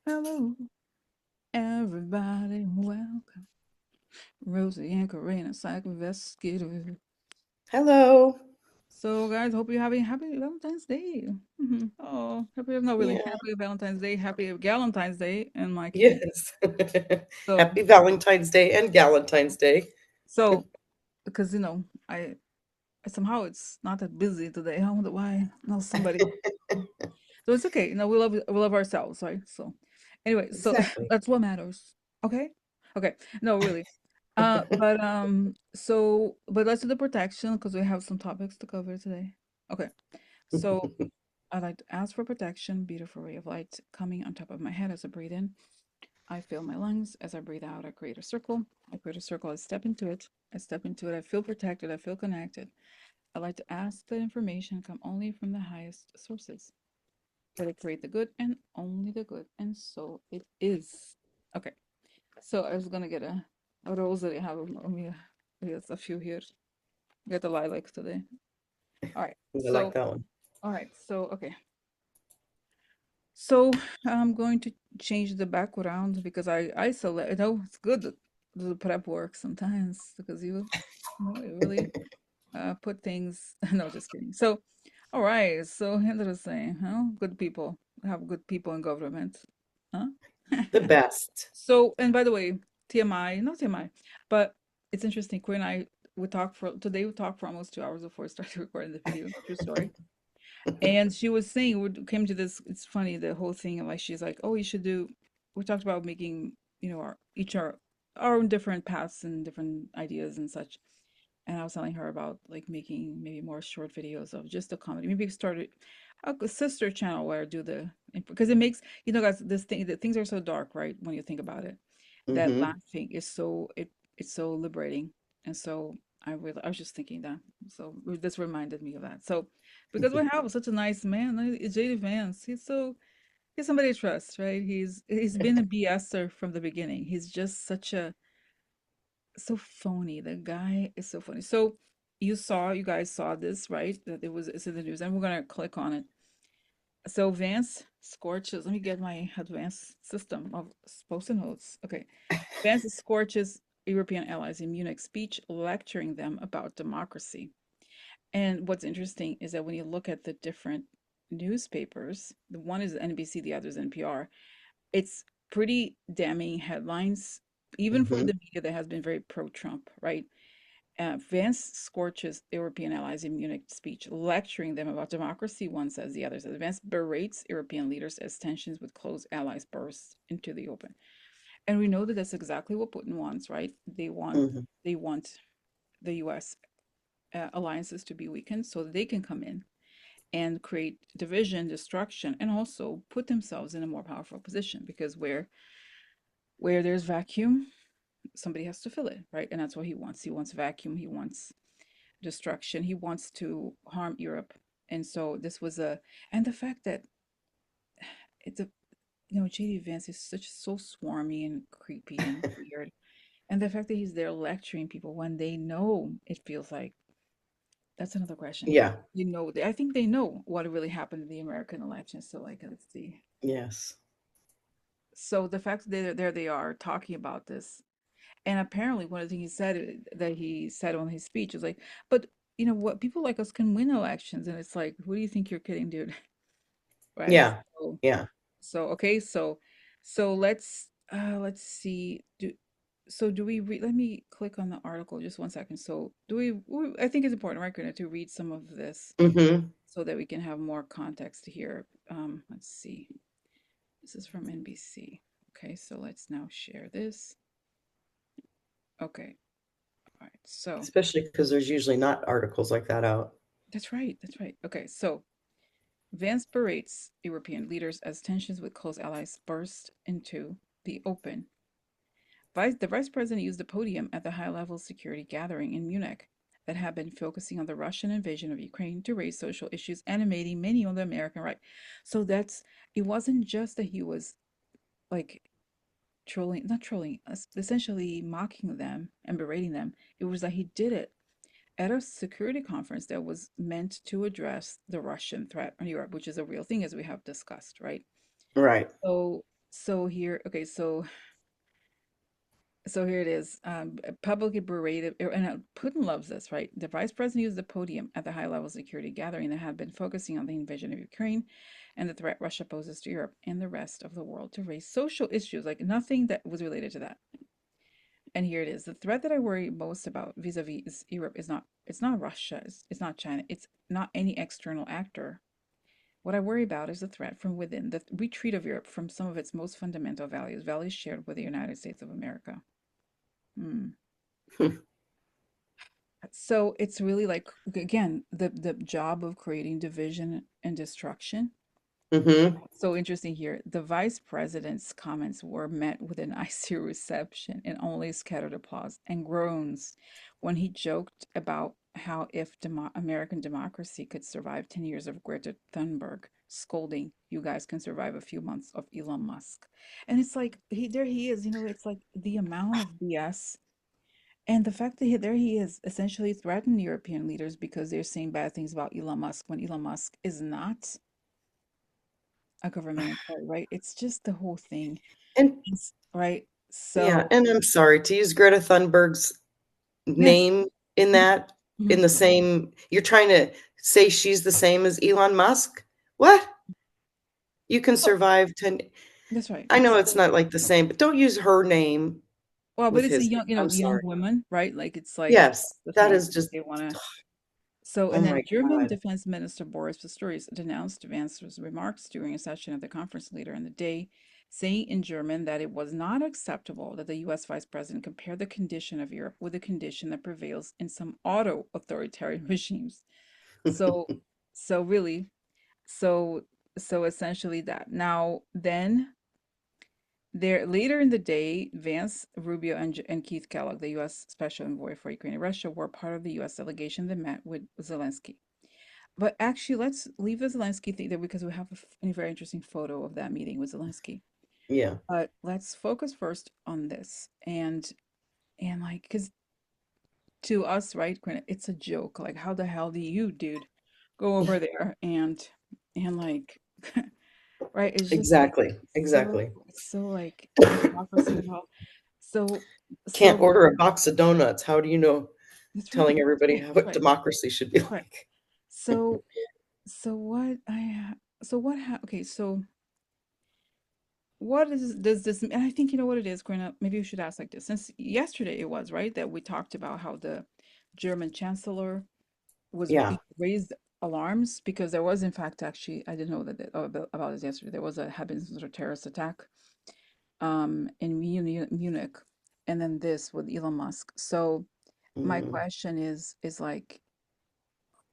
Hello, everybody. Welcome. Rosie and Karina, psych investigator. Hello. So, guys, hope you're having happy Valentine's Day. Oh, happy, not really Yeah, happy Valentine's Day, happy Galentine's Day in my case. yes. So, Happy Valentine's Day and Galentine's Day. so, because, somehow it's not that busy today. I wonder why. No, somebody. So it's okay. We love ourselves, right? So, anyway, so Exactly. that's what matters. Okay. Okay. No, really. But let's do the protection because we have some topics to cover today. Okay. So I like to ask for protection, beautiful ray of light coming on top of my head as I breathe in. I fill my lungs. As I breathe out, I create a circle. I create a circle. I step into it. I step into it. I feel protected. I feel connected. I like to ask that information come only from the highest sources. That I create the good and only the good. And so it is. Okay. So I was gonna get a rose that I have on me. Yes, a few here. Get the lilacs today. All right. I like So that one. all right. So okay. So I'm going to change the background because I select. It's good to do the prep work sometimes because you really put things. No, just kidding. So all right. So interesting. Huh? Good people have good people in government. Huh? The best. So, and by the way, TMI, not TMI, but it's interesting. Quinn and I, we talked for almost 2 hours before we started recording the video. True story. And she was saying, we came to this, it's funny, the whole thing, and like, she's like, oh, you should do, we talked about making, our own different paths and different ideas and such. And I was telling her about like making maybe more short videos of just the comedy. Maybe start a sister channel where I do because it makes, guys, the things are so dark, right? When you think about it, that Hmm. laughing is it's so liberating. And so I was just thinking that. So this reminded me of that. So because we have such a nice man, JD Vance, he's somebody to trust, right? He's been a BSer from the beginning. He's just such a so phony. The guy is so funny. So you guys saw this, right? That it's in the news, and we're gonna click on it. So Vance scorches. Let me get my advanced system of post-it notes. Okay. Vance scorches European allies in Munich speech, lecturing them about democracy. And what's interesting is that when you look at the different newspapers, the one is NBC, the other is NPR, it's pretty damning headlines, even from Hmm. the media that has been very pro-Trump, right? Vance scorches European allies in Munich speech, lecturing them about democracy, one says, the other says. Vance berates European leaders as tensions with close allies burst into the open. And we know that that's exactly what Putin wants, right? Hmm. They want the US alliances to be weakened so that they can come in and create division, destruction, and also put themselves in a more powerful position because where there's vacuum, somebody has to fill it, right? And that's what he wants. He wants vacuum, he wants destruction. He wants to harm Europe. And so this was a, and the fact that it's a, JD Vance is so swarmy and creepy and weird. And the fact that he's there lecturing people when they know it feels like that's another question. Yeah. I think they know what really happened in the American elections. So like, let's see. Yes. So the fact that there they are talking about this, and apparently one of the things he said on his speech is like, but what, people like us can win elections, and it's like, who do you think you're kidding, dude? Right? Yeah. So Yeah. okay, so let's see. Do we read? Let me click on the article just 1 second. So I think it's important, right, Karina, to read some of this Hmm. so that we can have more context here. Let's see. This is from NBC. Okay, so let's now share this. Okay, all right. So Especially because there's usually not articles like that out. that's right. That's right. Okay, so Vance berates European leaders as tensions with close allies burst into the open. The vice president used the podium at the high level security gathering in Munich that had been focusing on the Russian invasion of Ukraine to raise social issues animating many on the American right. So it wasn't just that he was like trolling, not trolling, essentially mocking them and berating them. It was that he did it at a security conference that was meant to address the Russian threat on Europe, which is a real thing, as we have discussed, right? Right. So, So here, okay, so here it is. Publicly berated, and Putin loves this, right? The vice president used the podium at the high-level security gathering that had been focusing on the invasion of Ukraine and the threat Russia poses to Europe and the rest of the world to raise social issues, like nothing that was related to that. And here it is. The threat that I worry most about vis-a-vis Europe is not Russia, it's not China, it's not any external actor. What I worry about is the threat from within, the retreat of Europe from some of its most fundamental values, values shared with the United States of America. Hmm. So it's really like, again, the job of creating division and destruction. Mm-hmm. So interesting here. The vice president's comments were met with an icy reception and only scattered applause and groans when he joked about how if American democracy could survive 10 years of Greta Thunberg scolding, you guys can survive a few months of Elon Musk. And it's like there he is, it's like the amount of BS and the fact that there he is essentially threatening European leaders because they're saying bad things about Elon Musk when Elon Musk is not a government employee, right? It's just the whole thing, And right? yeah, So, and I'm sorry to use Greta Thunberg's yes. name in Mhm, that, in mhm. the same, you're trying to say she's the same as Elon Musk? What? You can Oh, survive 10. that's right. I know it's So, not like the same, but don't use her name well, but with it's a his young, name. I'm young sorry. woman, right? Like it's like Yes, the that thing is just, they want to. So, oh and then my German God. Defense Minister Boris Pistorius denounced Vance's remarks during a session of the conference later in the day, saying in German that it was not acceptable that the US vice president compared the condition of Europe with the condition that prevails in some auto-authoritarian regimes. So, so really, so so essentially that. Now, then there later in the day, Vance, Rubio, and Keith Kellogg, the U.S. Special Envoy for Ukraine and Russia, were part of the U.S. delegation that met with Zelensky. But actually, let's leave the Zelensky thing there because we have a very interesting photo of that meeting with Zelensky. Yeah. But let's focus first on this and like because to us, right, Quinn, it's a joke. Like, how the hell do you, dude, go over there and like, right? It's just like Exactly. Exactly. it's so like hypocrisy of all. So Can't so order a box of donuts. How do you know that's right. telling everybody Right. what Right. democracy should be That's right. like? So so what so what okay, so what does this and I think you know what it is, Corinna, maybe we should ask like this. Since yesterday it was, right, that we talked about how the German chancellor was Yeah. raised alarms because there was in fact actually I didn't know that about this yesterday. There was a had been some sort of terrorist attack in Munich and then this with Elon Musk. So my Mm, question is like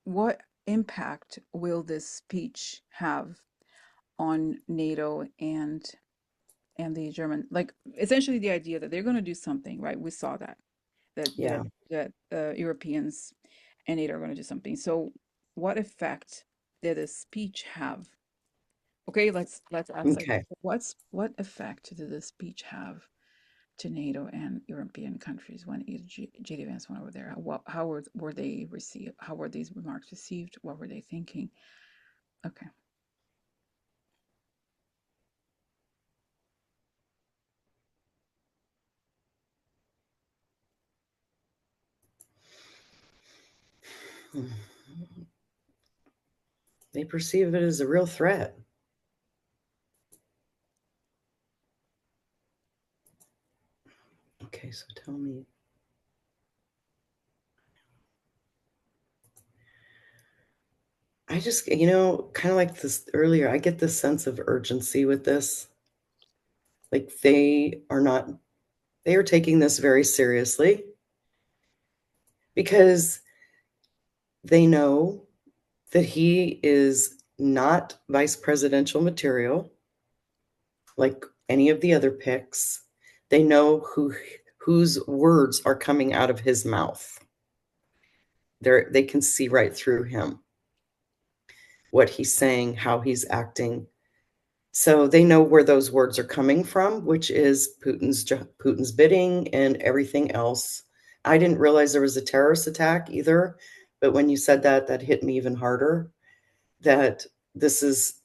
what impact will this speech have on NATO and the German like essentially the idea that they're going to do something, right? We saw that yeah. Europeans and NATO are going to do something. So what effect did this speech have? Okay, let's ask like Okay. what effect did this speech have to NATO and European countries when JD Vance went over there? How were they received? How were these remarks received? What were they thinking? Okay. Mm. They perceive it as a real threat. Okay, so tell me. I just, kind of like this earlier, I get this sense of urgency with this. Like they are taking this very seriously because they know that he is not vice presidential material like any of the other picks. They know whose words are coming out of his mouth. They can see right through him, what he's saying, how he's acting. So they know where those words are coming from, which is Putin's bidding and everything else. I didn't realize there was a terrorist attack either, but when you said that, that hit me even harder. That this is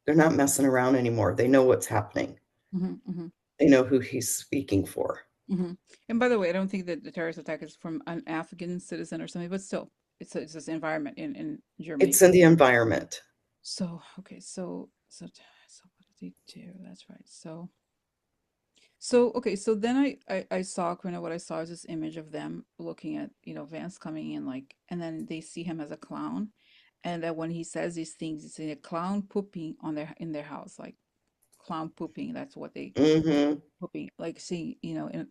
They're not messing around anymore. They know what's happening. Hmm. Hmm. They know who he's speaking for. Hmm. And by the way, I don't think that the terrorist attack is from an Afghan citizen or something, but still, it's this environment in Germany. It's in the environment. So okay, so what did they do? That's right. So okay, so then I saw Karina, what I saw is this image of them looking at, Vance coming in, like, and then they see him as a clown, and that when he says these things, it's a clown pooping on their in their house, like clown pooping. That's what they Mm-hmm. pooping, like, see,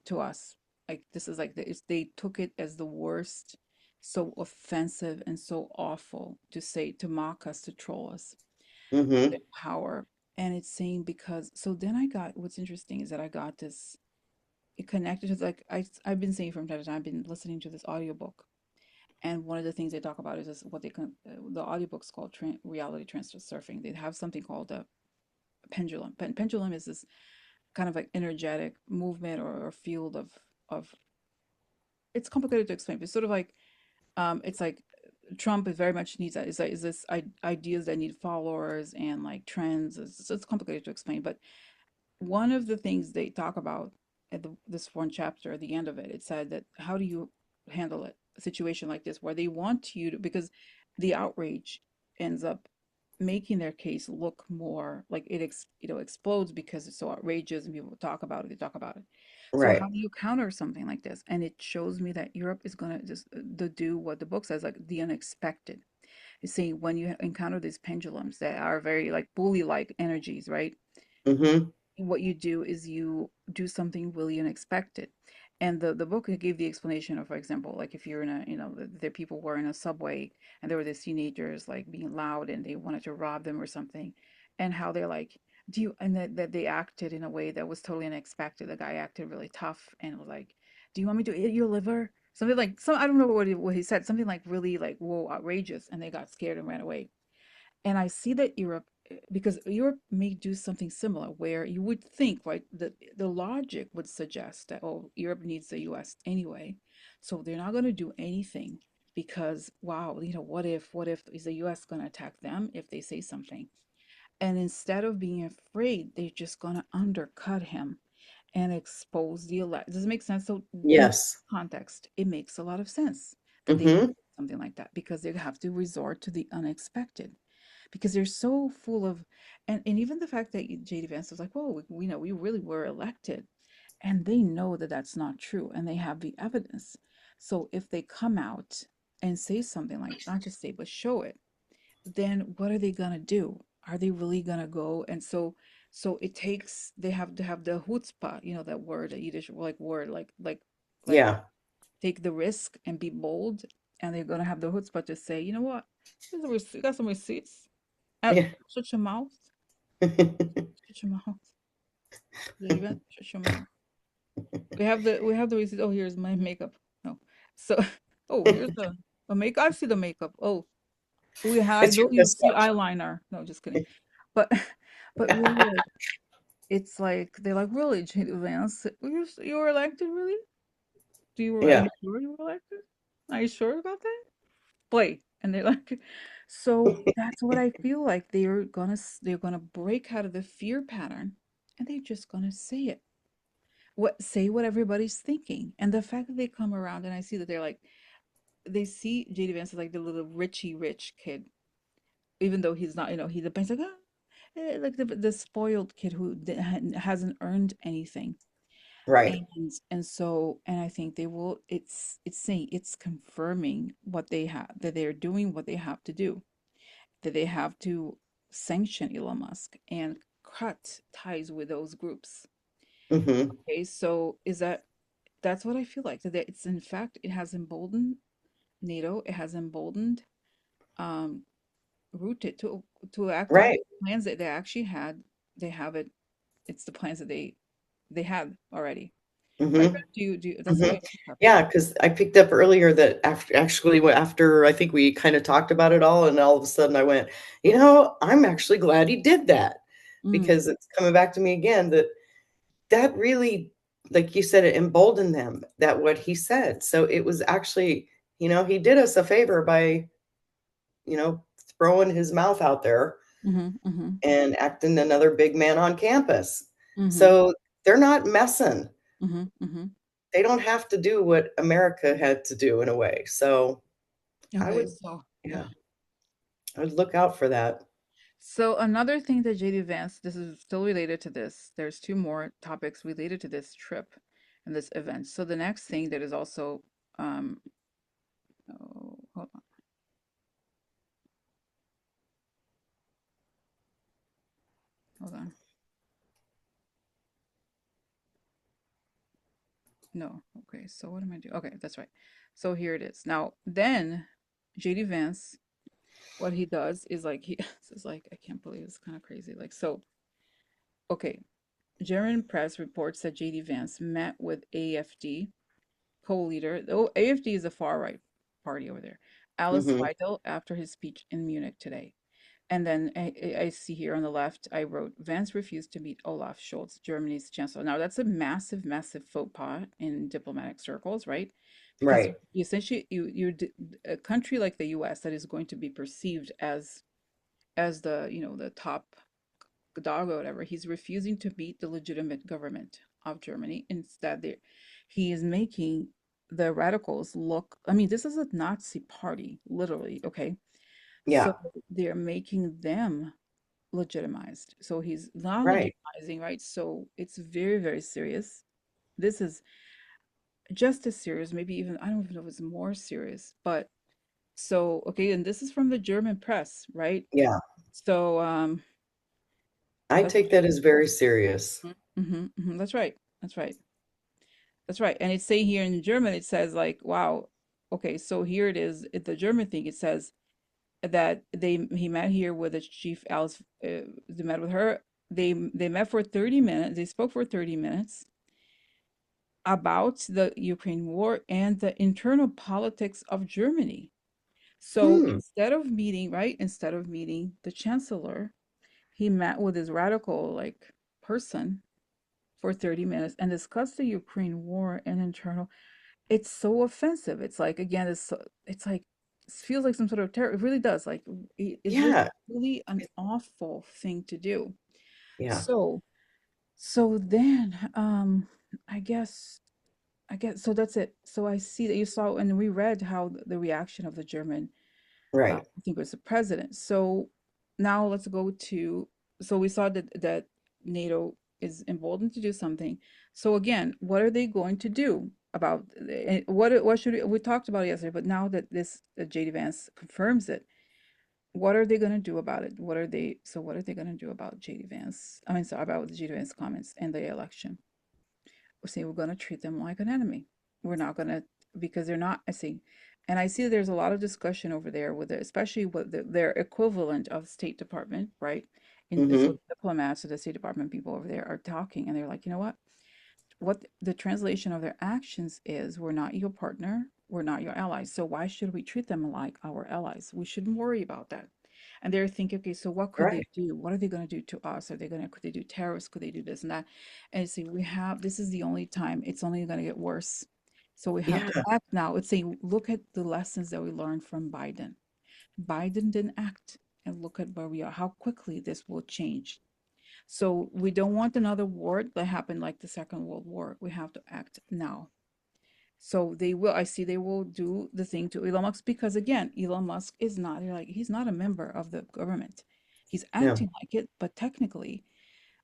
to us, like, this is like they took it as the worst, so offensive and so awful to say, to mock us, to troll us, Mm-hmm. their power. And it's saying, because so then I got, what's interesting is that I got this, it connected to, like, I've been saying from time to time, I've been listening to this audiobook, and one of the things they talk about is this, what they can, the audiobook's called reality transfer surfing. They have something called a pendulum. Pendulum is this kind of like energetic movement, or field of it's complicated to explain, but it's sort of like, it's like Trump is very much needs that, is like, is this ideas that need followers, and like trends. It's complicated to explain, but one of the things they talk about at this one chapter, at the end of it, it said that, how do you handle it, a situation like this where they want you to, because the outrage ends up making their case look more like explodes, because it's so outrageous and people talk about it, they talk about it. So how Right. do you counter something like this? And it shows me that Europe is going to just do what the book says, like the unexpected. It's saying, when you encounter these pendulums that are very like bully like energies, right? Mm-hmm. What you do is you do something really unexpected. And the book gave the explanation of, for example, like, if you're in a, the people were in a subway, and there were these teenagers like being loud, and they wanted to rob them or something, and how they're like, do you, and that they acted in a way that was totally unexpected. The guy acted really tough and was like, do you want me to eat your liver? Something like, some, I don't know what he said, something like really like, whoa, outrageous, and they got scared and ran away. And I see that Europe, because Europe may do something similar, where you would think, right, that the logic would suggest that, oh, Europe needs the US anyway. So they're not going to do anything, because, wow, what if is the US going to attack them if they say something? And instead of being afraid, they're just going to undercut him and expose the elect. Does it make sense? So in Yes. context, it makes a lot of sense that they would Mm-hmm. do something like that, because they have to resort to the unexpected, because they're so full of, and even the fact that JD Vance was like, "Whoa, we know we really were elected," and they know that that's not true, and they have the evidence. So if they come out and say something, like, not just say but show it, then what are they gonna do? Are they really gonna go? And so it takes, they have to have the chutzpah, that word, the Yiddish like word, like Yeah. take the risk and be bold, and they're gonna have the chutzpah to say, you know what, here's a receipt, got some receipts. Yeah. Shut your mouth. Shut your mouth. Leave it. Shut your mouth. We have the receipt. Oh, here's my makeup. No. So, oh, here's the makeup. I see the makeup. Oh, I It's your don't even see mismatch. eyeliner. No, just kidding. But but really, like, it's like, they're like, really, J.D. Vance, you were elected, really? Are Yeah. you sure you were elected? Are you sure about that? Play. And they're like, so that's what I feel like, they're gonna break out of the fear pattern, and they're just gonna say it. Say what everybody's thinking. And the fact that they come around, and I see that they're like, they see JD Vance as like the little richy rich kid, even though he's not, he's a like, ah, like the spoiled kid who hasn't earned anything. Right. And I think they will, it's saying, it's confirming what they have, that they're doing what they have to do, that they have to sanction Elon Musk and cut ties with those groups. Mm-hmm. Okay, so that's what I feel like. That it's, in fact, it has emboldened NATO, it has emboldened, um rooted to act on Right. plans that they actually had. They have it, it's the plans that they had already. Right? Mm-hmm. Do you, that's the Mm-hmm. way I interpret Yeah, it. because I picked up earlier that after I think we kind of talked about it all, and all of a sudden I went, I'm actually glad he did that, Mm, because it's coming back to me again that really, like you said, it emboldened them, that what he said. So it was actually, he did us a favor by, you know, throwing his mouth out there. Mhm. Mhm. and acting another big man on campus. Mhm. So they're not messing. Mhm. Mhm. They don't have to do what America had to do in a way. So I Okay, would, so yeah. yeah, I would look out for that. So another thing that JD Vance, this is still related to this. There's two more topics related to this trip and this event. So the next thing that is also um oh, hold on, hold on. No. Okay. So what am I doing? Okay, that's right. So here it is. Now, then JD Vance, what he does is like he this is like I can't believe it's kind of crazy. Like so, okay. German press reports that JD Vance met with AFD co-leader. Oh, AFD is a far right party over there. Alice Hmm. Weidel after his speech in Munich today. And then I see here on the left, I wrote, Vance refused to meet Olaf Scholz, Germany's chancellor. Now, that's a massive, massive faux pas in diplomatic circles, right? Because Right. you essentially, a country like the US that is going to be perceived as the, the top dog or whatever, he's refusing to meet the legitimate government of Germany. Instead, he is making the radicals look, I mean, this is a Nazi party, literally, okay? So Yeah. they're making them legitimized. So he's not Right. legitimizing, right? So it's very, very serious. This is just as serious, maybe even, I don't even know if it's more serious, but so, okay, and this is from the German press, right? Yeah. So, I that's take that as very serious. right. That's right. That's right. That's right. And it's saying here in German, it says like, wow, okay, so here it is, the German thing, it says that he met here with the chief Alice, they met with her. They met for 30 minutes. They spoke for 30 minutes about the Ukraine war and the internal politics of Germany. So Hmm. instead of meeting, right, instead of meeting the chancellor, he met with his radical like person for 30 minutes and discussed the Ukraine war and internal. It's so offensive. It's like again, it's like it feels like some sort of terror. It really does. Like this Yeah. really an awful thing to do. Yeah. So so then I guess so that's it. So I see that you saw and we read how the reaction of the German Right. I think it was the president. So now let's go to so we saw that NATO is emboldened to do something. So again, what are they going to do about what should we talked about it yesterday, but now that this JD Vance confirms it, what are they going to do about it? What are they going to do about JD Vance? I mean, sorry, about the JD Vance comments in the election? We're saying we're going to treat them like an enemy. We're not going to because they're not. I see, and I see there's a lot of discussion over there with it, especially with their equivalent of State Department, right? And so Hmm. diplomats or the State Department people over there are talking, and they're like, you know what the translation of their actions is, we're not your partner, we're not your allies, so why should we treat them like our allies? We shouldn't worry about that. And they're thinking, okay, so what could they Right. do? What are they going to do to us? Could they do terrorists? Could they do this and that? And see, this is the only time it's only going to get worse. So we have Yeah. to act now. It's saying, look at the lessons that we learned from Biden. Biden didn't act. And look at where we are, how quickly this will change. So we don't want another war that happened like the Second World War. We have to act now. So they will, I see they will do the thing to Elon Musk because again, Elon Musk is not, they're like, he's not a member of the government. He's No. acting like it, but technically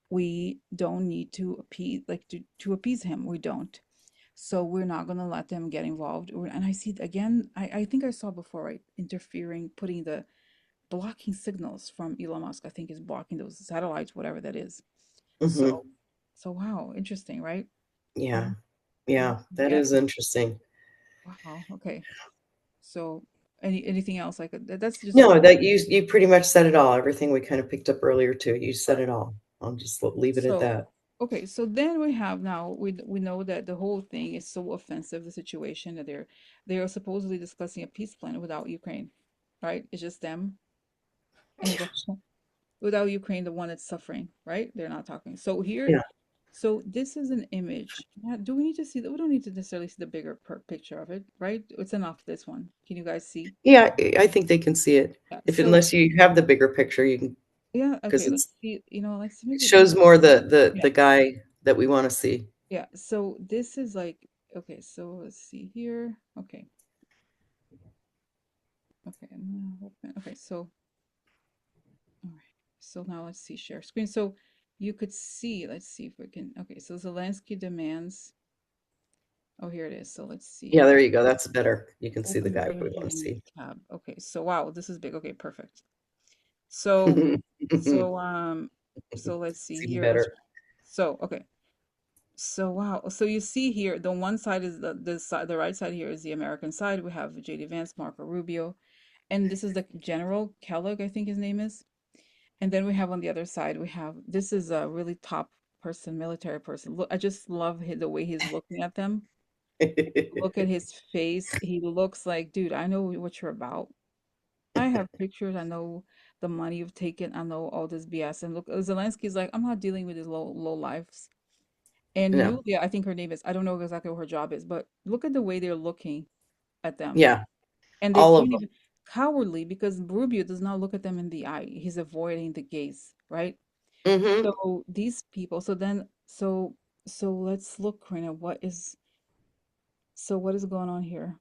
we don't need to appease, like to appease him. We don't. So we're not going to let them get involved. And I see again, I think I saw before, right? Interfering, putting the blocking signals from Elon Musk, I think is blocking those satellites, whatever that is. Hmm. So, so wow, interesting, right? Yeah. Um, Yeah. That yeah. is interesting. Wow. Okay. So, anything else like that's just No, that you pretty much said it all. Everything we kind of picked up earlier too. You said it all. I'll just leave it at so that. okay. So then we have now we know that the whole thing is so offensive, the situation that they are supposedly discussing a peace plan without Ukraine, right? It's just them and Russia without Ukraine, the one that's suffering, right? They're not talking. So here, Yeah. so this is an image. Do we need to see that? We don't need to necessarily see the bigger picture of it, right? It's enough this one. Can you guys see? Yeah. I think they can see it. Yeah. If So unless you have the bigger picture, you can. Yeah, because okay, let's see, let's it maybe shows more yeah, the guy that we want to see. yeah. So this is like, okay, so let's see here. Okay, I'm gonna open. Okay, so all right. So now let's see share screen. So you could see, let's see if we can, okay, so Zelensky demands, oh, here it is. So let's see Yeah, there here. you go. That's better. You can see the Open guy we version want to in see. tab. Okay, so wow, this is big. Okay, perfect. So so so let's It's see even here. Let's better. so okay. So wow. So you see here, the one side is the side, the right side here is the American side. We have JD Vance, Marco Rubio, and this is the General Kellogg, I think his name is. And then we have on the other side, we have this is a really top person, military person. Look, I just love the way he's looking at them. Look at his face. He looks like, dude, I know what you're about. I have pictures. I know the money you've taken. I know all this BS. And look, Zelensky's like, I'm not dealing with these low lives. And No. Yulia, I think her name is, I don't know exactly what her job is, but look at the way they're looking at them. Yeah, And they all of can't them. even, cowardly, because Rubio does not look at them in the eye. He's avoiding the gaze, right? Hmm. So these people, so let's look, Karina, what is going on here?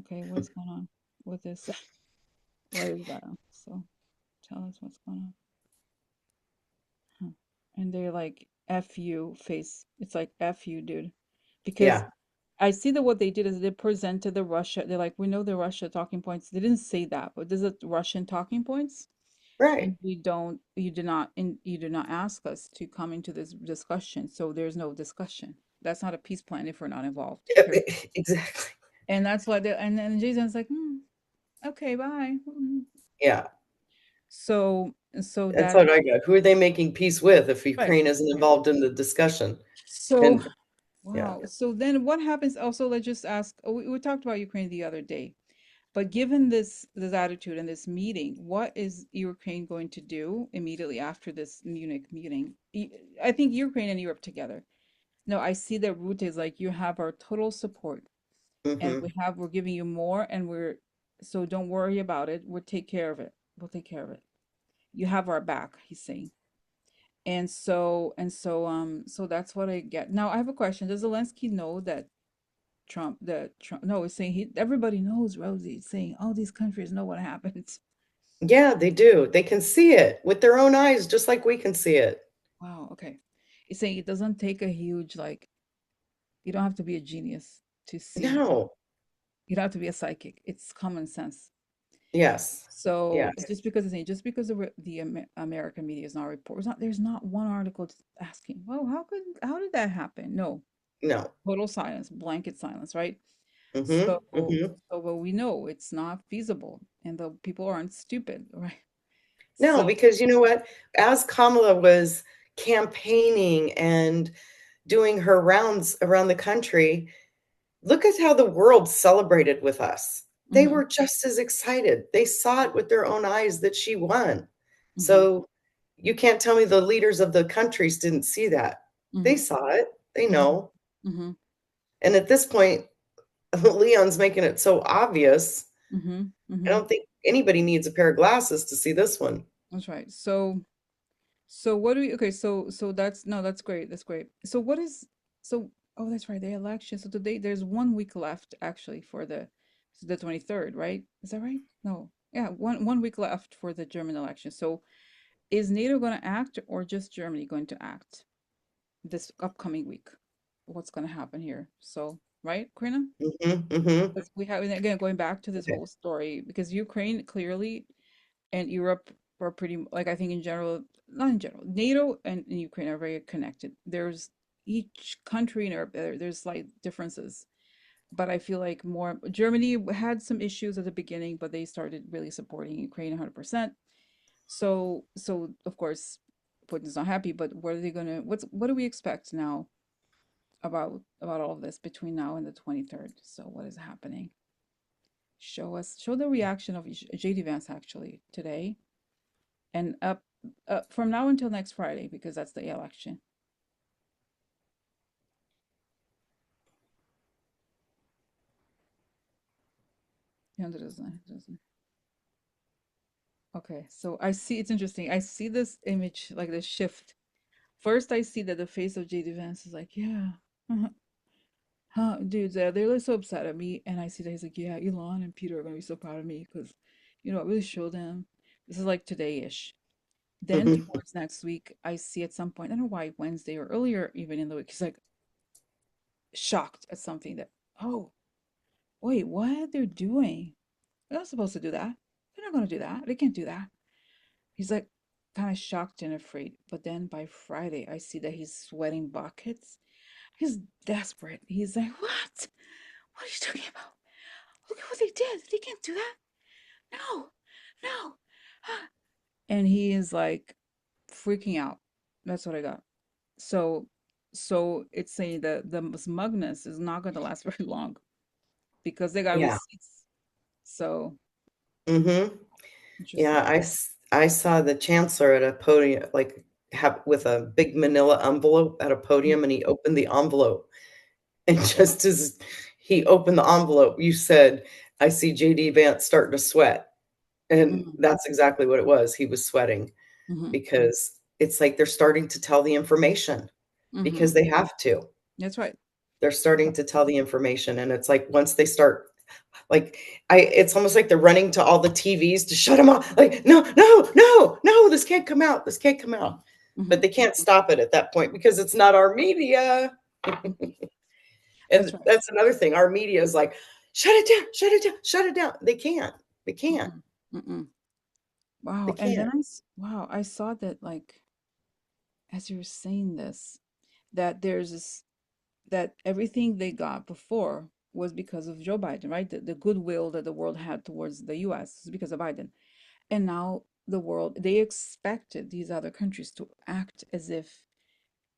Okay, what is going on with this? What is that? So tell us what's going on. Huh. And they're like, F you face. It's like, F you, dude. Because Yeah, I see that what they did is they presented the Russia. They're like, we know the Russia talking points. They didn't say that, but there's a Russian talking points. right. And you did not ask us to come into this discussion. So there's no discussion. That's not a peace plan if we're not involved. Period. Exactly. And that's why and then Jason's like, okay, bye. Yeah, So that's that what I got. Who are they making peace with if right, Ukraine isn't right. involved in the discussion? So And yeah, wow. So then what happens also, let's just ask, we talked about Ukraine the other day, but given this attitude and this meeting, what is Ukraine going to do immediately after this Munich meeting? I think Ukraine and Europe together. No, I see that route is like, you have our total support, and hmm, we're giving you more, and so don't worry about it. We'll take care of it. We'll take care of it. You have our back, he's saying. So that's what I get. Now I have a question. Does Zelensky know that Trump, no, he's saying everybody knows, Rosie. He's saying all these countries know what happens. yeah, they do. They can see it with their own eyes, just like we can see it. Wow, okay. He's saying it doesn't take a huge, like, you don't have to be a genius to see. No. You don't have to be a psychic. It's common sense. Yes. So Yes. just because the American media is not reporting, there's not one article asking, well, how did that happen? No, No. total silence, blanket silence, right? Hmm. So Hmm. well, we know it's not feasible, and the people aren't stupid, right? No, So because you know what? As Kamala was campaigning and doing her rounds around the country, look at how the world celebrated with us. They mhm, were just as excited. They saw it with their own eyes that she won. mhm, So you can't tell me the leaders of the countries didn't see that. They mhm, saw it. They mhm, know. mhm, And at this point, Leon's making it so obvious. mhm, I mhm. don't think anybody needs a pair of glasses to see this one. That's right. So what do we, okay, so that's, no, that's great. That's great. So what is, so oh, that's right, the election. So today there's 1 week left actually for the 23rd, right? Is that right? No. Yeah, one week left for the German election. So is NATO going to act, or just Germany going to act this upcoming week? What's going to happen here? So, right, Karina? Hmm. Hmm. Because we have, and again, going back to this Okay. whole story, because Ukraine clearly and Europe were pretty, like, I think in general, not in general, NATO and Ukraine are very connected. There's each country in Europe, there's slight differences, but I feel like more Germany had some issues at the beginning, but they started really supporting Ukraine 100%. So of course, Putin's not happy, but what do we expect now about all of this between now and the 23rd? So what is happening? Show the reaction of JD Vance actually today, and up from now until next Friday, because that's the election. Yeah, it doesn't. Okay, so I see it's interesting. I see this image, like the shift. First, I see that the face of JD Vance is like, yeah, huh, dude, they're like so upset at me. And I see that he's like, yeah, Elon and Peter are gonna be so proud of me because, I really showed them. This is like today-ish. Then Hmm. towards next week, I see at some point, I don't know why, Wednesday or earlier even in the week, he's like shocked at something that, oh, wait, what they're doing? They're not supposed to do that. They're not gonna do that. They can't do that. He's like kind of shocked and afraid. But then by Friday, I see that he's sweating buckets. He's desperate. He's like, what? What are you talking about? Look at what they did. They can't do that. No, no. And he is like freaking out. That's what I got. So, so it's saying that the smugness is not going to last very long because they got Yeah. receipts. So Hmm. Yeah, interesting. I saw the chancellor at a podium, like have with a big manila envelope at a podium, and he opened the envelope. And just as he opened the envelope, you said, I see JD Vance starting to sweat. And Mm-hmm. that's exactly what it was. He was sweating Mm-hmm. because it's like they're starting to tell the information Mm-hmm. because they have to. That's right. They're starting to tell the information. And it's like once they start, like, it's almost like they're running to all the TVs to shut them off. Like, no, no, no, no, this can't come out. This can't come out. But Mm-hmm. they can't stop it at that point because it's not our media. Mm-hmm. That's And right. that's another thing. Our media is like, shut it down, shut it down, shut it down. They can't. They can't. Mm-mm. Mm-mm. They Wow. And then can't. wow, I saw that like as you were saying this, that there's this that everything they got before was because of Joe Biden, right? The goodwill that the world had towards the US is because of Biden. And now the world, they expected these other countries to act as if,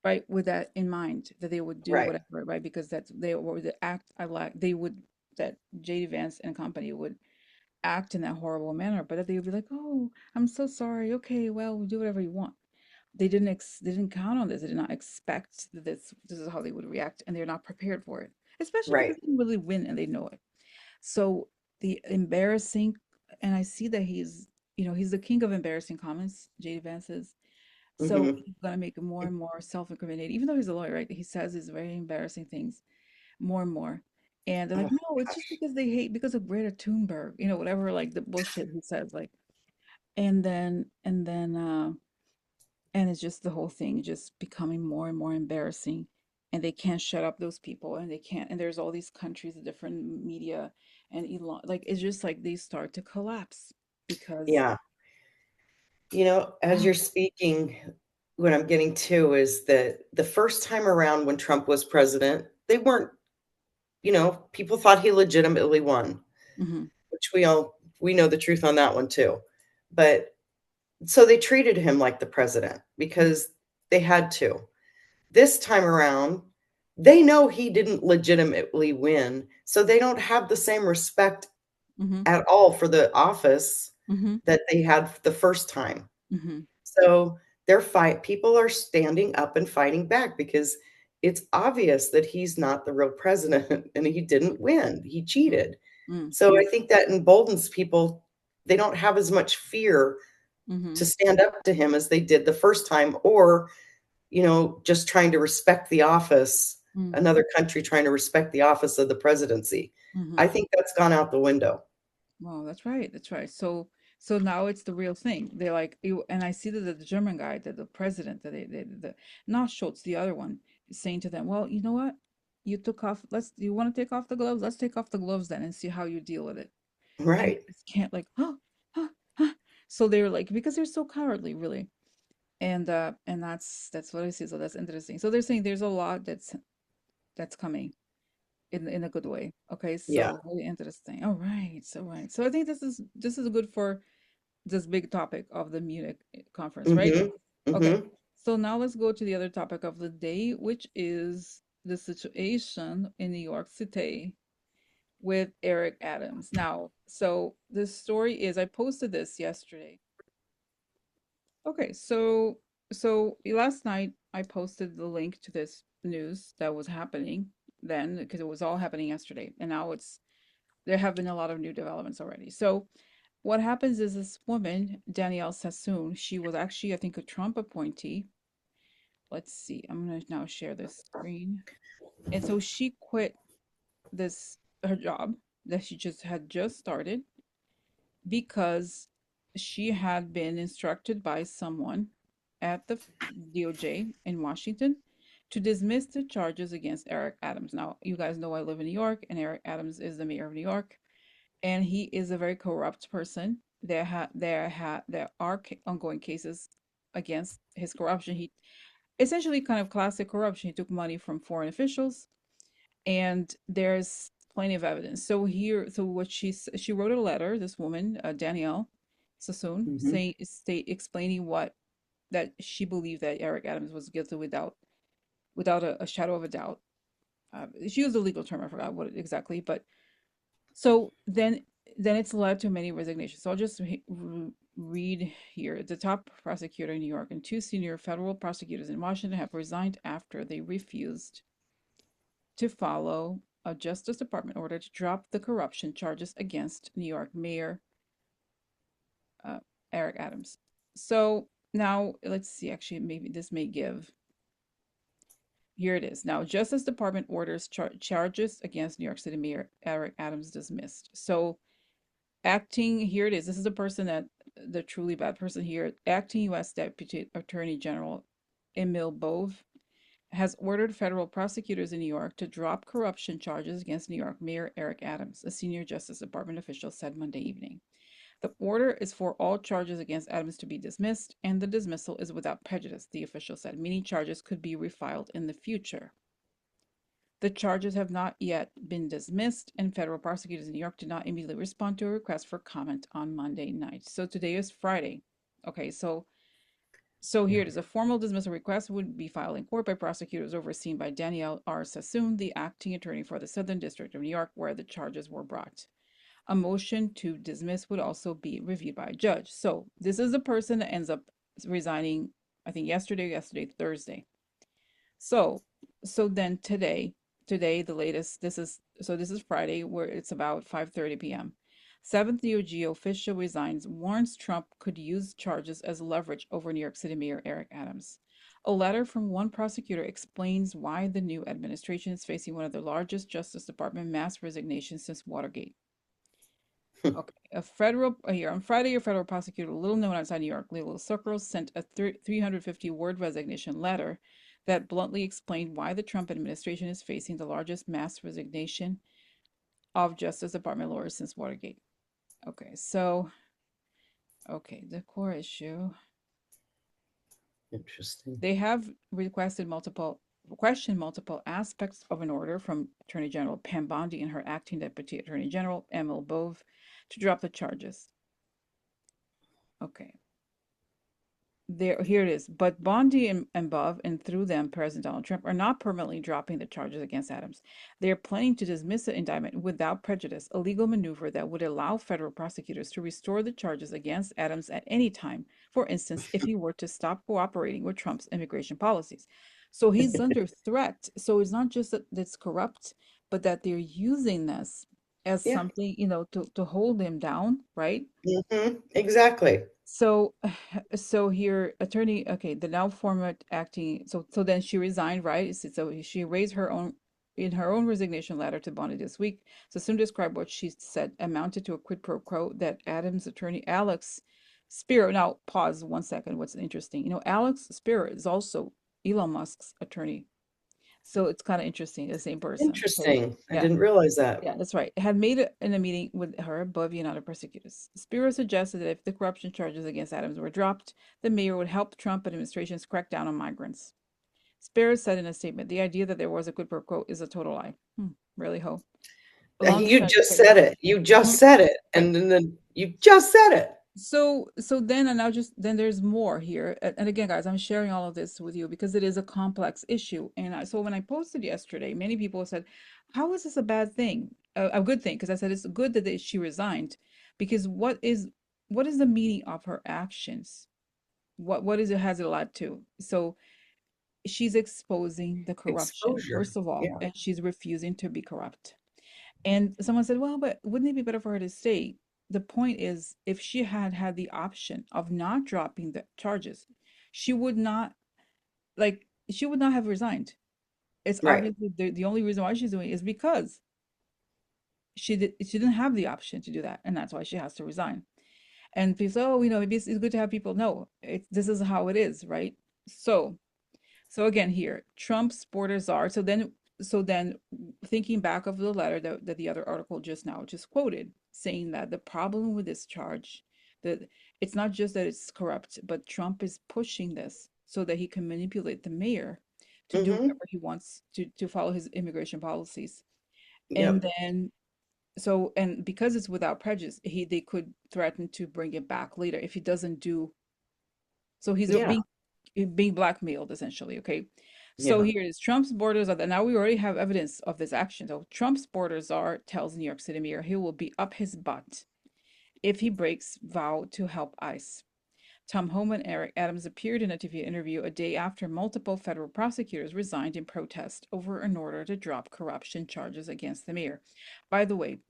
right, with that in mind, that they would do Right. whatever, right? Because that's they were the act I like they would that JD Vance and company would act in that horrible manner, but that they would be like, "Oh, I'm so sorry. Okay, well, we'll do whatever you want." They didn't count on this. They did not expect that this is how they would react, and they're not prepared for it, especially Right. because they didn't really win and they know it. So the embarrassing, and I see that he's the king of embarrassing comments. JD Vance is. So Hmm. he's gonna make it more and more self-incriminating, even though he's a lawyer, right? He says these very embarrassing things more and more. And they're Oh, like, no, it's just gosh. because they hate because of Greta Thunberg, whatever, like the bullshit he says, like, and then and it's just the whole thing just becoming more and more embarrassing. And they can't shut up those people, and they can't. And there's all these countries, different media, and Elon, like it's just like they start to collapse because Yeah. As wow. you're speaking, what I'm getting to is that the first time around when Trump was president, they weren't, people thought he legitimately won, Mm-hmm, which we know the truth on that one too. But so they treated him like the president because they had to. This time around, they know he didn't legitimately win, so they don't have the same respect mm-hmm, at all for the office mm-hmm, that they had the first time. mm-hmm, So people are standing up and fighting back because it's obvious that he's not the real president and he didn't win. He cheated. mm-hmm, So I think that emboldens people. They don't have as much fear mm-hmm, to stand up to him as they did the first time, or just trying to respect the office, mm-hmm, another country trying to respect the office of the presidency. mm-hmm. I think that's gone out the window. Wow, that's right. That's right. So now it's the real thing. They're like, and I see that the German guy, that the president, that the not Schultz, the other one, is saying to them, well, you know what? You took off. You want to take off the gloves? Let's take off the gloves then and see how you deal with it. And they Right. just can't like, huh, huh. So they're like, because they're so cowardly, really. And that's what I see. So that's interesting. So they're saying there's a lot that's coming in a good way. Okay, Yeah. so very interesting. All right, so right. So I think this is good for this big topic of the Munich conference, right? Mhm. Okay. Mhm. So now let's go to the other topic of the day, which is the situation in New York City with Eric Adams. Now, so the story is I posted this yesterday. Okay, so last night I posted the link to this news that was happening then because it was all happening yesterday, and now there have been a lot of new developments already. So what happens is this woman, Danielle Sassoon, she was actually, I think, a Trump appointee. Let's see, I'm going to now share this screen. And so she quit this her job that she just started because she had been instructed by someone at the DOJ in Washington to dismiss the charges against Eric Adams. Now, you guys know I live in New York, and Eric Adams is the mayor of New York, and he is a very corrupt person. There are ongoing cases against his corruption. He essentially kind of classic corruption. He took money from foreign officials, and there's plenty of evidence. So here, so what she wrote a letter. This woman, Danielle Sassoon, Hmm. saying state explaining what that she believed that Eric Adams was guilty without a shadow of a doubt. She used a legal term. I forgot what exactly, but so then it's led to many resignations. So I'll just read here. The top prosecutor in New York and two senior federal prosecutors in Washington have resigned after they refused to follow a Justice Department order to drop the corruption charges against New York Mayor uh, Eric Adams. So now let's see. Actually, maybe this may give. Here it is. Now, Justice Department orders charges against New York City Mayor Eric Adams dismissed. So acting, here it is. This is the person that the truly bad person here. Acting U.S. Deputy Attorney General Emil Bove has ordered federal prosecutors in New York to drop corruption charges against New York Mayor Eric Adams, a senior Justice Department official said Monday evening. The order is for all charges against Adams to be dismissed, and the dismissal is without prejudice, the official said. Meaning charges could be refiled in the future. The charges have not yet been dismissed, and federal prosecutors in New York did not immediately respond to a request for comment on Monday night. So today is Friday. Okay, so here Yeah. it is. A formal dismissal request would be filed in court by prosecutors overseen by Danielle R. Sassoon, the acting attorney for the Southern District of New York, where the charges were brought. A motion to dismiss would also be reviewed by a judge. So this is the person that ends up resigning, I think yesterday, Thursday. So, so then today the latest. This is Friday, where it's about 5:30 p.m. Seventh DOJ official resigns, warns Trump could use charges as leverage over New York City Mayor Eric Adams. A letter from one prosecutor explains why the new administration is facing one of the largest Justice Department mass resignations since Watergate. Okay, a federal here on Friday, a federal prosecutor, little known outside New York legal circles, sent a 350-word resignation letter that bluntly explained why the Trump administration is facing the largest mass resignation of Justice Department lawyers since Watergate. Okay, so the core issue. Interesting. They have requested multiple questioned multiple aspects of an order from Attorney General Pam Bondi and her acting Deputy Attorney General Emil Bove to drop the charges. Okay. Here it is. But Bondi and Bove, and through them President Donald Trump, are not permanently dropping the charges against Adams. They are planning to dismiss the indictment without prejudice, a legal maneuver that would allow federal prosecutors to restore the charges against Adams at any time, for instance, if he were to stop cooperating with Trump's immigration policies. So he's under threat. So it's not just that it's corrupt, but that they're using this as Yeah. something, to hold him down, right? Exactly. So, so here, attorney, okay, the now former acting, so then she resigned, right? So she raised her own in her own resignation letter to Bondi this week. So soon described what she said amounted to a quid pro quo that Adams' attorney Alex Spiro. Now, pause 1 second. What's interesting, Alex Spiro is also Elon Musk's attorney, so it's kind of interesting, the same person. Okay, Interesting. I yeah. didn't realize that. Yeah, that's right. Had made it in a meeting with her above and other prosecutors. Spiro suggested that if the corruption charges against Adams were dropped, the mayor would help Trump administration's crack down on migrants. Spiro said in a statement, "The idea that there was a quid pro quo is a total lie." Really, ho? Along the You trend, just okay. said it. You just Mhm. said it. Right. And then you just said it. So then, and now just then there's more here. And again, guys, I'm sharing all of this with you because it is a complex issue. And so when I posted yesterday, many people said, "How is this a bad thing? A good thing?" Because I said it's good that she resigned, because what is the meaning of her actions? What is it has it led to? So she's exposing the corruption, Exposure. first of all, Yeah. and she's refusing to be corrupt. And someone said, "Well, but wouldn't it be better for her to stay?" the point is, if she had had the option of not dropping the charges, she would not, like, she would not have resigned. It's Right. obviously the only reason why she's doing it is because she didn't have the option to do that, and that's why she has to resign. And people say, oh, maybe it's good to have people. No, this is how it is, right? So, so again, here, Trump's borders are. So then, thinking back of the letter that the other article just quoted, saying that the problem with this charge, that it's not just that it's corrupt, but Trump is pushing this so that he can manipulate the mayor to do Mm-hmm. whatever he wants to follow his immigration policies. And Yep. then and because it's without prejudice, they could threaten to bring it back later if he doesn't do. So he's Yeah. being blackmailed essentially. Okay, so Yeah. here it is. Trump's borders are now we already have evidence of this action. So Trump's borders are tells New York City mayor he will be up his butt if he breaks vow to help ICE. Tom Homan and Eric Adams appeared in a TV interview a day after multiple federal prosecutors resigned in protest over an order to drop corruption charges against the mayor. By the way,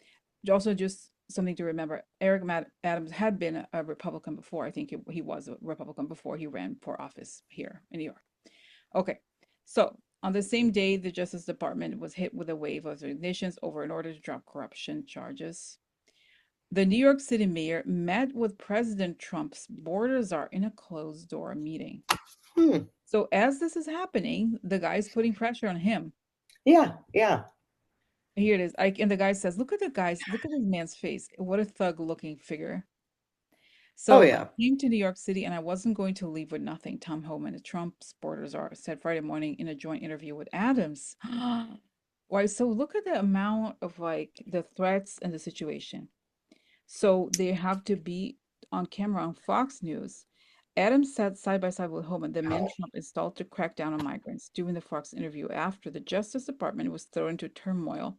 also just something to remember, Adams had been a Republican before. I think he was a Republican before he ran for office here in New York. Okay, so on the same day, the Justice Department was hit with a wave of resignations over an order to drop corruption charges. The New York City mayor met with President Trump's border czar in a closed door meeting. Hmm. So as this is happening, the guy's putting pressure on him. Yeah. Yeah. Here it is. And the guy says, look at this man's face. What a thug looking figure. Oh So I yeah. came to New York City and I wasn't going to leave with nothing, Tom Homan, the Trump supporters are said Friday morning in a joint interview with Adams. Why? So look at the amount of like the threats and the situation. So they have to be on camera on Fox News. Adams sat side by side with Homan, the man Trump installed to crack down on migrants, during the Fox interview after the Justice Department was thrown into turmoil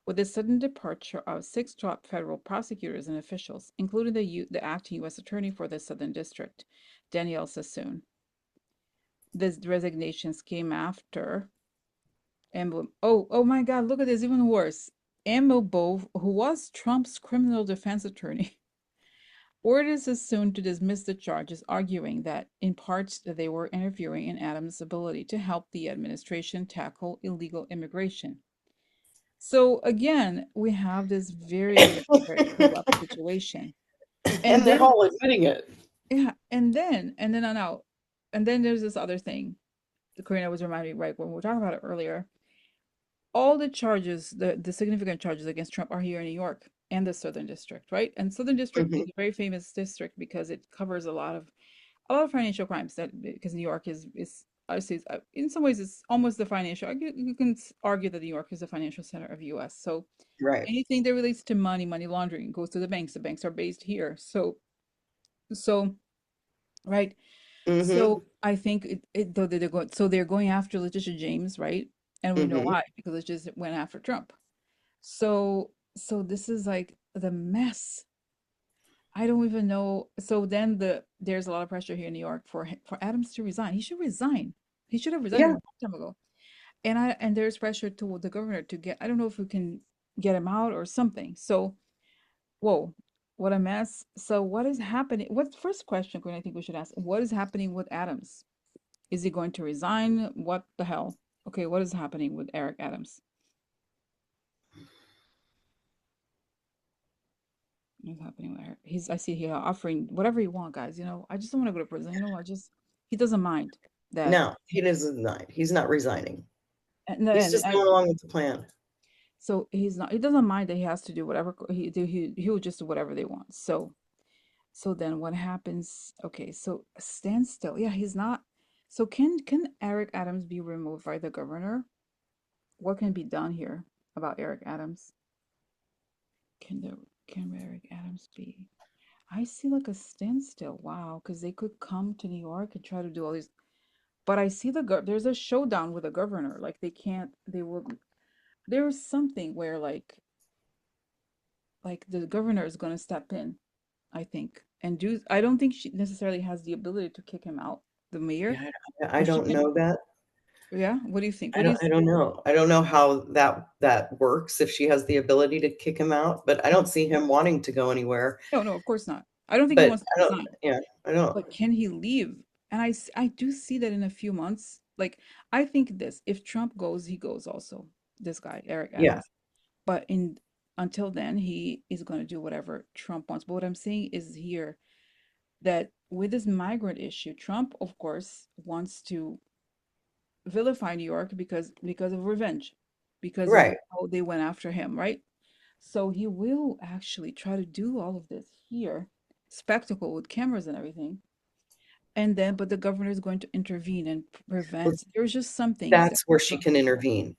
with the sudden departure of six top federal prosecutors and officials, including the acting U.S. Attorney for the Southern District, Danielle Sassoon. These resignations came after Emblem. Oh my God! Look at this, even worse. Emil Bove, who was Trump's criminal defense attorney, ordered Sassoon to dismiss the charges, arguing that, in part, they were interfering in Adams' ability to help the administration tackle illegal immigration. So again, we have this very, very corrupt situation. And And they're then, all admitting it. yeah, and then on out. And then there's this other thing. Karina was reminding me, right, when we were talking about it earlier. All the charges, the significant charges against Trump are here in New York and the Southern District, right? And Southern District Hmm. is a very famous district because it covers a lot of financial crimes that because New York is obviously in some ways it's almost the financial. You can argue that New York is the financial center of U.S. So Right. anything that relates to money laundering goes to the banks. The banks are based here. So right. Hmm. So I think though they're going after Letitia James, right? And we know Hmm. why because Letitia went after Trump. So this is like the mess. I don't even know. So then there's a lot of pressure here in New York for Adams to resign. He should resign. He should have resigned a Yeah. long time ago. And there's pressure to the governor to get. I don't know if we can get him out or something. So whoa, what a mess. So what is happening? What's the first question, Gwen, I think we should ask? What is happening with Adams? Is he going to resign? What the hell? Okay, what is happening with Eric Adams? What's happening with Eric? I see here offering whatever you want, guys. I just don't want to go to prison. He doesn't mind that. No, he doesn't resign. He's not resigning. And, He's and, just and going along with the plan. so he doesn't mind that he has to do whatever he will just do whatever they want. So then what happens? Okay, so standstill. Yeah, he's not. So can Eric Adams be removed by the governor? What can be done here about Eric Adams? Can Eric Adams be? I see like a standstill. Wow, because they could come to New York and try to do all these. But I see there's a showdown with the governor. Like they can't. They will. There's something where like the governor is going to step in, I think, and do. I don't think she necessarily has the ability to kick him out, the mayor, Yeah, I but she don't can. know that. Yeah, what do you think? What do you I don't know. I don't know how that works if she has the ability to kick him out, but I don't Mhm. see him wanting to go anywhere. No, no, of course not. I don't think he But wants to I don't, resign, yeah, I don't, but can he leave? And I do see that in a few months. Like, I think this, if Trump goes, he goes also. This guy, Eric yeah, Adams. But in until then, he is going to do whatever Trump wants. But what I'm saying is here that with this migrant issue, Trump, of course, wants to vilify New York because of revenge, because of right. how they went after him, right? So he will actually try to do all of this here, spectacle with cameras and everything. And then, but the governor is going to intervene and Well, prevent. There's just some things that that's where the she can governor, intervene.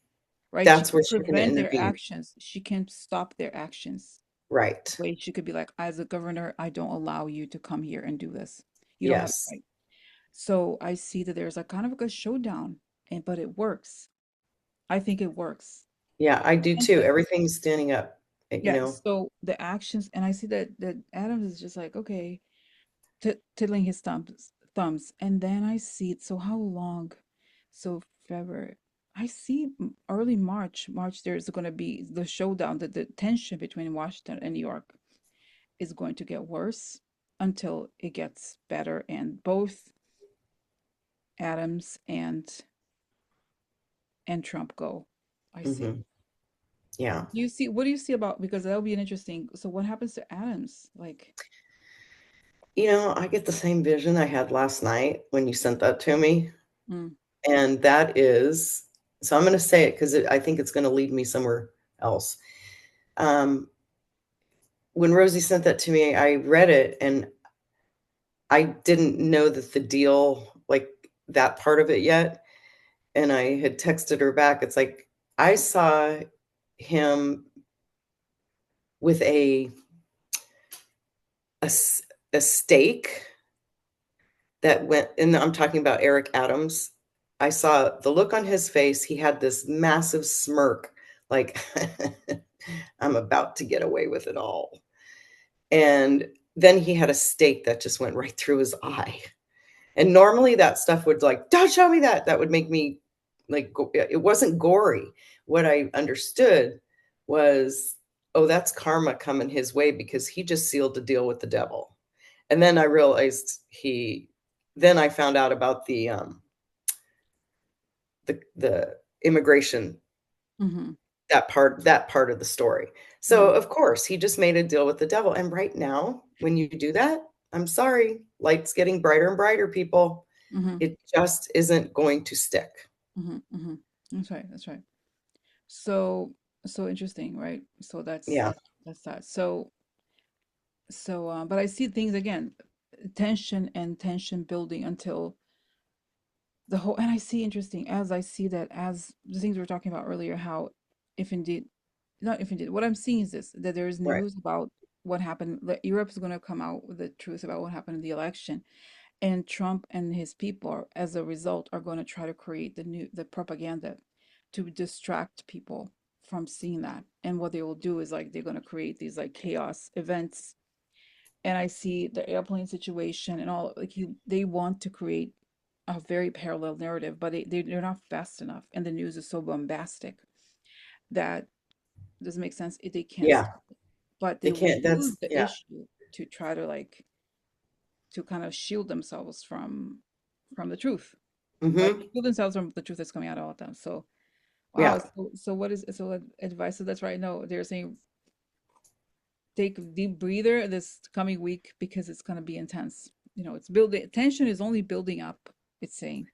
right? She That's can where she can prevent their intervene. actions. She can stop their actions. Right. Way she could be like, as a governor, I don't allow you to come here and do this. You don't have the Yes. right. So I see that there's a kind of like a showdown, and but it works. I think it works. Yeah, I do And too. that, Everything's standing up, you yeah, know. so the actions, and I see that Adams is just like, okay, tiddling his thumbs, and then I see it. So how long? So February. I see early March. March there's going to be the showdown. The tension between Washington and New York is going to get worse until it gets better, and both Adams and Trump go. I see. Hmm. Yeah. You see, what do you see about, because that'll be an interesting. So what happens to Adams? Like, I get the same vision I had last night when you sent that to me. mm, And that is, so I'm going to say it because I think it's going to lead me somewhere else. Um, when Rosie sent that to me, I read it and I didn't know that the deal, like that part of it yet. And I had texted her back. It's like, I saw him with a, a stake that went, and I'm talking about Eric Adams. I saw the look on his face. He had this massive smirk, like, I'm about to get away with it all. And then he had a stake that just went right through his eye. And normally that stuff would like, don't show me that. That would make me like, it wasn't gory. What I understood was, oh, that's karma coming his way because he just sealed the deal with the devil. And then I realized then I found out about the immigration, mm-hmm, that part of the story. So mm-hmm, of course he just made a deal with the devil. And right now, when you do that, I'm sorry, light's getting brighter and brighter, people. mm-hmm, It just isn't going to stick. mm-hmm, mm-hmm. That's right. That's right. So so interesting, right? So Yeah. that's that. But I see things again, tension and tension building until the whole, and I see interesting as I see that as the things we were talking about earlier, how if indeed, not if indeed, what I'm seeing is this, that there is Right. news about what happened, that Europe is going to come out with the truth about what happened in the election, and Trump and his people are, as a result, are going to try to create the propaganda to distract people from seeing that. And what they will do is like they're going to create these like chaos events, and I see the airplane situation and all, like they want to create a very parallel narrative, but they're not fast enough, and the news is so bombastic that doesn't make sense. They can't Yeah. stop it, but They they will can't. use That's, the yeah. issue to try to like to kind of shield themselves from the truth, right? Hmm. Shield themselves from the truth that's coming out all the time. So wow. Yeah. So what is so advice? So that's right. No, they're saying take a deep breather this coming week because it's going to be intense. It's building, tension is only building up, it's saying.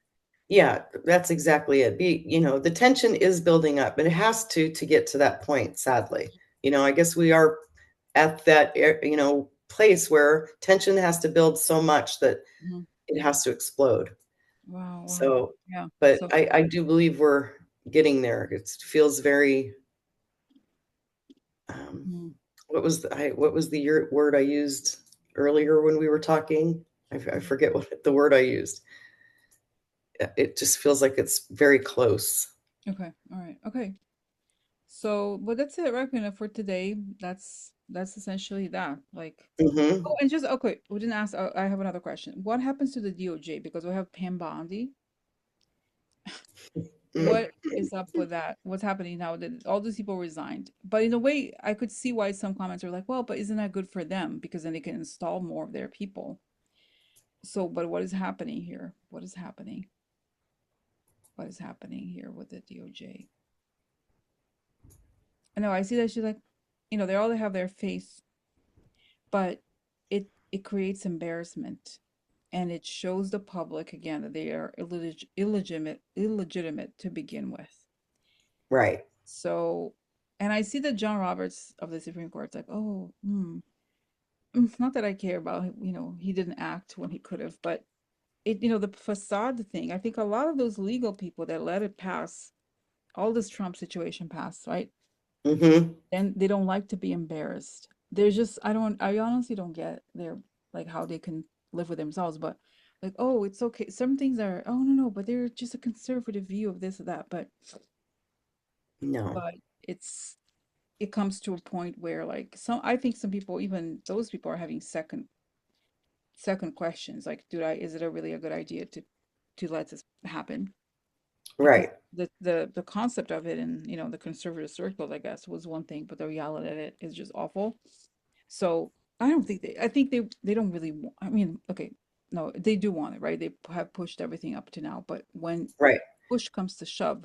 Yeah. That's exactly it. The tension is building up, but it has to get to that point, sadly. I guess we are at that, place where tension has to build so much that Mhm. it has to explode. Wow, wow. So, Yeah. but So, I do believe we're getting there. It feels very, um, mm, what was the word I used earlier when we were talking? I mm. forget what the word I used. It just feels like it's very close. Okay. All right. Okay. So, but that's it, right? For today. That's essentially that. Like, oh, Hmm. and just okay, we didn't ask. I have another question. What happens to the DOJ? Because we have Pam Bondi, Mm. What is up with that? What's happening now that all these people resigned? But in a way, I could see why some comments are like, well, but isn't that good for them? Because then they can install more of their people. So, but what is happening here? What is happening? What is happening here with the DOJ? I know I see that she's like, they all have their face, but it creates embarrassment, and it shows the public again that they are illegitimate to begin with. Right. So, and I see that John Roberts of the Supreme Court's like, oh, not that I care about, he didn't act when he could have, but the facade thing, I think a lot of those legal people that let it pass, all this Trump situation pass, right? Hmm. And they don't like to be embarrassed. There's just, I honestly don't get their, like, how they can live with themselves, but like, oh, it's okay. Some things are, oh, no, no, but they're just a conservative view of this or that. No. But it comes to a point where, like, I think some people, even those people, are having second questions, like, is it a really a good idea to let this happen? Because Right. the concept of it in, the conservative circles, I guess, was one thing, but the reality of it is just awful. So I don't think I think they don't really want, I mean, okay, no, they do want it, right? They have pushed everything up to now, but when Right. push comes to shove,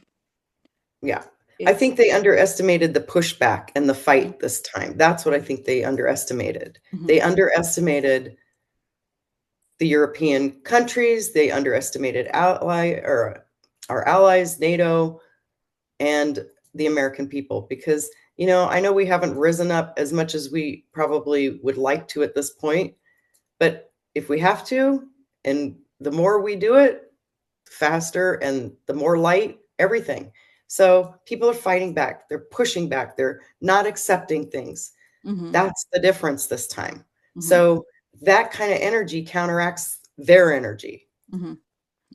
Yeah. I it's think they underestimated the pushback and the mhm, fight this time. That's what I think they underestimated. mhm, They underestimated the European countries, they underestimated our allies, NATO, and the American people because, I know we haven't risen up as much as we probably would like to at this point, but if we have to, and the more we do it, faster and the more light, everything. So people are fighting back, they're pushing back, they're not accepting things. mhm, That's the difference this time. mhm, So that kind of energy counteracts their energy. mhm.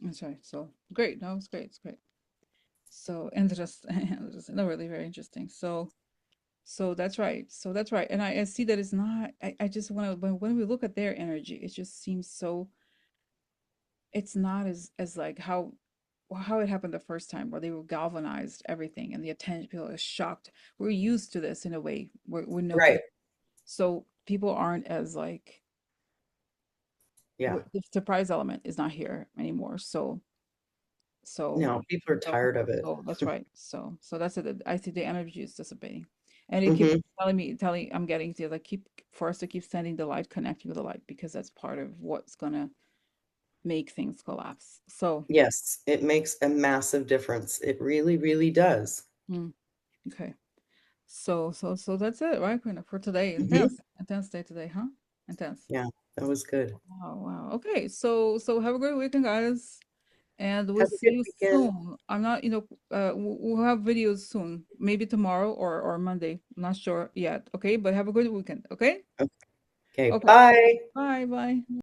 That's right. So great. No, it's great. It's great. So interesting. No, really very interesting. So that's right. So that's right. And I see that it's not, I just want to, when we look at their energy, it just seems so, it's not as like how it happened the first time where they were galvanized everything and the attention, people are shocked. We're used to this in a way. We know Right. people. So people aren't as like, Yeah. the surprise element is not here anymore. So No, people are so tired of it. so that's right. So that's it. I see the energy is dissipating. And it keeps Hmm. telling I'm getting to, like, keep for us to keep sending the light, connecting with the light, because that's part of what's gonna make things collapse. So Yes, it makes a massive difference. It really, really does. mm, okay. So that's it, right, Karina, for today. Hmm. Intense day today, huh? Intense. Yeah, that was good. Wow, wow. Okay, so have a great weekend, guys. And we'll Have a see good you weekend. soon. I'm not, we'll have videos soon, maybe tomorrow or Monday. I'm not sure yet. Okay, but have a good weekend. Okay. Okay, Okay. bye. Bye. Bye.